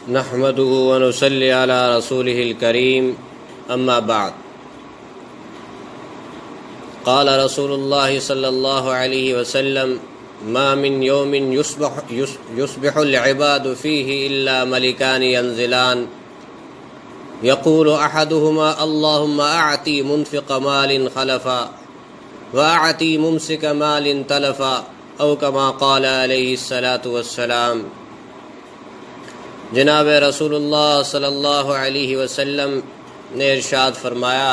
نحمده ونصلي على رسوله الكريم اما بعد قال رسول الله صلى الله عليه وسلم ما من يوم يصبح العباد فيه إلا ملكان ينزلان يقول أحدهما اللهم أعطي منفق مال خلفا وأعطي ممسك مال تلفا أو كما قال عليه الصلاة والسلام۔ جناب رسول اللہ صلی اللہ علیہ وسلم نے ارشاد فرمایا،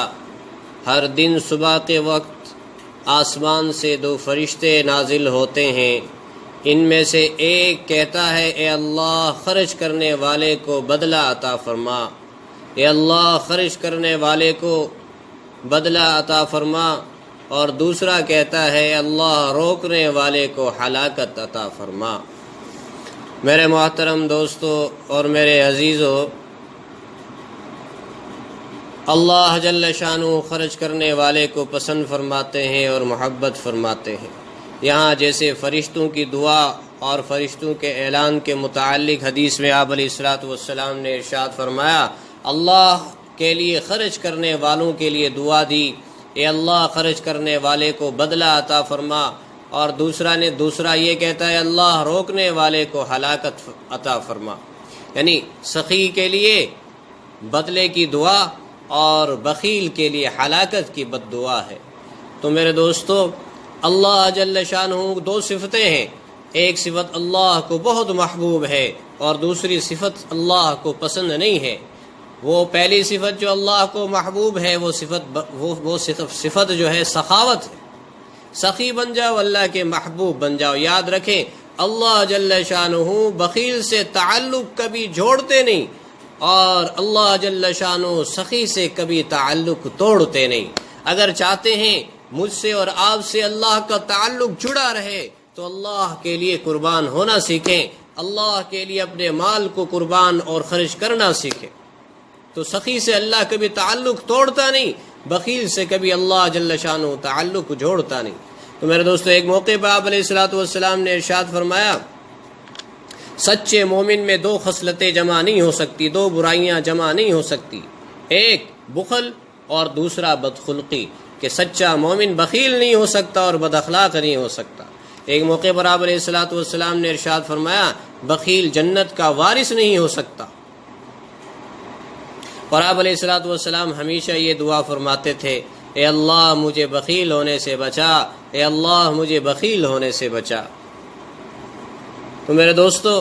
ہر دن صبح کے وقت آسمان سے دو فرشتے نازل ہوتے ہیں، ان میں سے ایک کہتا ہے اے اللہ خرچ کرنے والے کو بدلہ عطا فرما، اے اللہ خرچ کرنے والے کو بدلہ عطا فرما، اور دوسرا کہتا ہے اے اللہ روکنے والے کو ہلاکت عطا فرما۔ میرے محترم دوستو اور میرے عزیزو، اللہ جل شانہ خرچ کرنے والے کو پسند فرماتے ہیں اور محبت فرماتے ہیں۔ یہاں جیسے فرشتوں کی دعا اور فرشتوں کے اعلان کے متعلق حدیث میں آپ علیہ الصلوۃ والسلام نے ارشاد فرمایا، اللہ کے لیے خرچ کرنے والوں کے لیے دعا دی، اے اللہ خرچ کرنے والے کو بدلہ عطا فرما، اور دوسرا یہ کہتا ہے اللہ روکنے والے کو ہلاکت عطا فرما۔ یعنی سخی کے لیے بدلے کی دعا اور بخیل کے لیے ہلاکت کی بد دعا ہے۔ تو میرے دوستو، اللہ جل شانہ دو صفتیں ہیں، ایک صفت اللہ کو بہت محبوب ہے اور دوسری صفت اللہ کو پسند نہیں ہے۔ وہ پہلی صفت جو اللہ کو محبوب ہے وہ صفت جو ہے سخاوت ہے۔ سخی بن جاؤ، اللہ کے محبوب بن جاؤ۔ یاد رکھیں اللہ جل شانہ بخیل سے تعلق کبھی جوڑتے نہیں، اور اللہ جل شانہ سخی سے کبھی تعلق توڑتے نہیں۔ اگر چاہتے ہیں مجھ سے اور آپ سے اللہ کا تعلق جڑا رہے تو اللہ کے لیے قربان ہونا سیکھیں، اللہ کے لیے اپنے مال کو قربان اور خرچ کرنا سیکھیں۔ تو سخی سے اللہ کبھی تعلق توڑتا نہیں، بخیل سے کبھی اللہ جل شانہ تعلق جوڑتا نہیں۔ تو میرے دوستو، ایک موقع پہ آپ علیہ الصلوۃ والسلام نے ارشاد فرمایا، سچے مومن میں دو خصلتیں جمع نہیں ہو سکتی، دو برائیاں جمع نہیں ہو سکتی، ایک بخل اور دوسرا بدخلقی، کہ سچا مومن بخیل نہیں ہو سکتا اور بد اخلاق نہیں ہو سکتا۔ ایک موقع پر آپ علیہ الصلوۃ والسلام نے ارشاد فرمایا، بخیل جنت کا وارث نہیں ہو سکتا۔ اور آپ علیہ الصلوۃ والسلام ہمیشہ یہ دعا فرماتے تھے، اے اللہ مجھے بخیل ہونے سے بچا، اے اللہ مجھے بخیل ہونے سے بچا۔ تو میرے دوستو،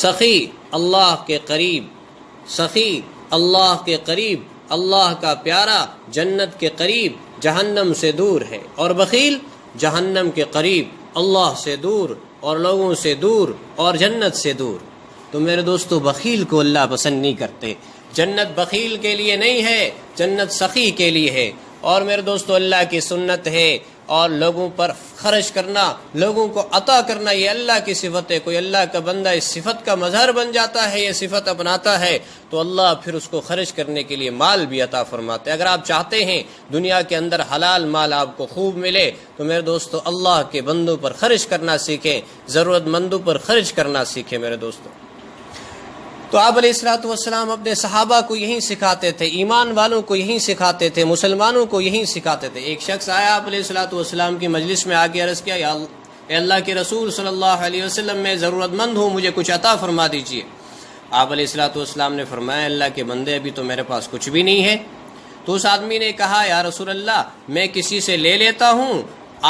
سخی اللہ کے قریب، سخی اللہ کے قریب، اللہ کا پیارا جنت کے قریب، جہنم سے دور ہے، اور بخیل جہنم کے قریب، اللہ سے دور اور لوگوں سے دور اور جنت سے دور۔ تو میرے دوستو، بخیل کو اللہ پسند نہیں کرتے۔ جنت بخیل کے لیے نہیں ہے، جنت سخی کے لیے ہے۔ اور میرے دوستو، اللہ کی سنت ہے، اور لوگوں پر خرچ کرنا، لوگوں کو عطا کرنا، یہ اللہ کی صفت ہے۔ کوئی اللہ کا بندہ اس صفت کا مظہر بن جاتا ہے، یہ صفت اپناتا ہے، تو اللہ پھر اس کو خرچ کرنے کے لیے مال بھی عطا فرماتے ہیں۔ اگر آپ چاہتے ہیں دنیا کے اندر حلال مال آپ کو خوب ملے، تو میرے دوستو اللہ کے بندوں پر خرچ کرنا سیکھیں، ضرورت مندوں پر خرچ کرنا سیکھیں میرے دوستو۔ تو آپ علیہ الصلوۃ والسلام اپنے صحابہ کو یہی سکھاتے تھے، ایمان والوں کو یہی سکھاتے تھے، مسلمانوں کو یہی سکھاتے تھے۔ ایک شخص آیا آپ علیہ الصلوۃ والسلام کی مجلس میں، آگے عرض کیا، اے اللہ کے رسول صلی اللہ علیہ وسلم، میں ضرورت مند ہوں، مجھے کچھ عطا فرما دیجیے۔ آپ علیہ الصلوۃ والسلام نے فرمایا، اللہ کے بندے ابھی تو میرے پاس کچھ بھی نہیں ہے۔ تو اس آدمی نے کہا، یا رسول اللہ میں کسی سے لے لیتا ہوں،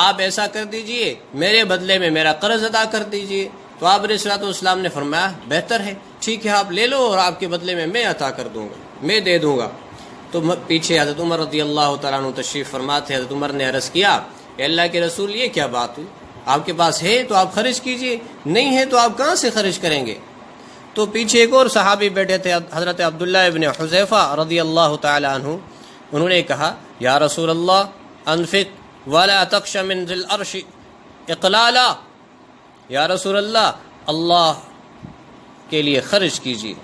آپ ایسا کر دیجئے میرے بدلے میں میرا قرض ادا کر دیجئے۔ تو آپ علیہ الصلوۃ والسلام نے فرمایا، بہتر ہے، ٹھیک ہے آپ لے لو، اور آپ کے بدلے میں عطا کر دوں گا، میں دے دوں گا۔ تو پیچھے حضرت عمر رضی اللہ تعالیٰ عنہ تشریف فرما تھے۔ حضرت عمر نے عرض کیا، اے اللہ کے رسول یہ کیا بات ہوئی، آپ کے پاس ہے تو آپ خرچ کیجئے، نہیں ہے تو آپ کہاں سے خرچ کریں گے؟ تو پیچھے ایک اور صحابی بیٹھے تھے، حضرت عبداللہ ابن حذیفہ رضی اللہ تعالیٰ عنہ، انہوں نے کہا، یا رسول اللہ انفق ولا تخش من ذی العرش اقلالا، یا رسول اللہ اللہ کے لیے خرچ کیجیے،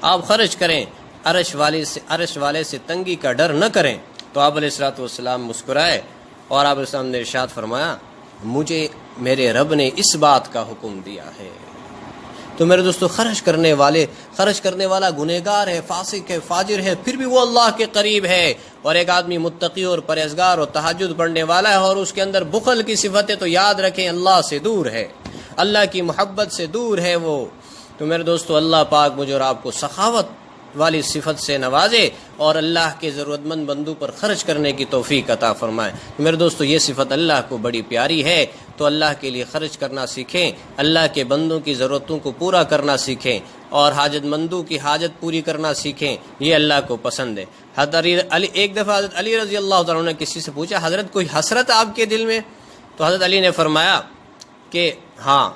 آپ خرچ کریں، عرش والے سے تنگی کا ڈر نہ کریں۔ تو آپ علیہ الصلوۃ والسلام مسکرائے، اور آپ علیہ السلام نے ارشاد فرمایا، مجھے میرے رب نے اس بات کا حکم دیا ہے، تو میرے دوستو خرچ کرنے والا گنہگار ہے، فاسق ہے، فاجر ہے، پھر بھی وہ اللہ کے قریب ہے. اور ایک آدمی متقی اور پرہیزگار اور تہجد پڑھنے والا ہے اور اس کے اندر بخل کی صفت ہے، تو یاد رکھیں اللہ سے دور ہے، اللہ کی محبت سے دور ہے وہ. تو میرے دوستو اللہ پاک مجھے اور آپ کو سخاوت والی صفت سے نوازے اور اللہ کے ضرورت مند بندوں پر خرچ کرنے کی توفیق عطا فرمائے. میرے دوستو یہ صفت اللہ کو بڑی پیاری ہے، تو اللہ کے لیے خرچ کرنا سیکھیں، اللہ کے بندوں کی ضرورتوں کو پورا کرنا سیکھیں اور حاجت مندوں کی حاجت پوری کرنا سیکھیں، یہ اللہ کو پسند ہے. ایک دفعہ حضرت علی رضی اللہ تعالیٰ نے کسی سے پوچھا، حضرت کوئی حسرت آپ کے دل میں؟ تو حضرت علی نے فرمایا کہ ہاں،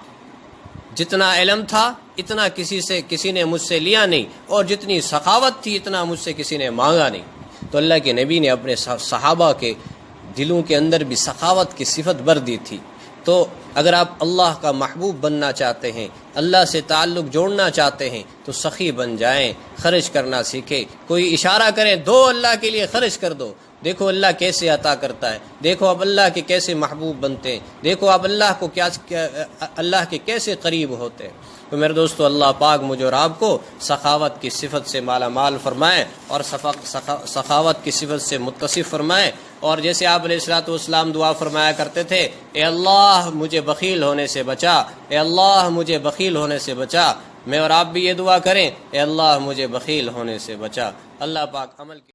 جتنا علم تھا اتنا کسی نے مجھ سے لیا نہیں، اور جتنی سخاوت تھی اتنا مجھ سے کسی نے مانگا نہیں. تو اللہ کے نبی نے اپنے صحابہ کے دلوں کے اندر بھی سخاوت کی صفت بر دی تھی. تو اگر آپ اللہ کا محبوب بننا چاہتے ہیں، اللہ سے تعلق جوڑنا چاہتے ہیں، تو سخی بن جائیں، خرچ کرنا سیکھیں. کوئی اشارہ کریں، دو اللہ کے لیے خرچ کر دو، دیکھو اللہ کیسے عطا کرتا ہے، دیکھو آپ اللہ کے کیسے محبوب بنتے ہیں، دیکھو آپ اللہ کے کیسے قریب ہوتے ہیں. تو میرے دوستو اللہ پاک مجھے اور آپ کو سخاوت کی صفت سے مالا مال فرمائے اور سخاوت کی صفت سے متصف فرمائے. اور جیسے آپ علیہ الصلوۃ والسلام دعا فرمایا کرتے تھے، اے اللہ مجھے بخیل ہونے سے بچا، اے اللہ مجھے بخیل ہونے سے بچا. میں اور آپ بھی یہ دعا کریں، اے اللہ مجھے بخیل ہونے سے بچا. اللہ پاک عمل کی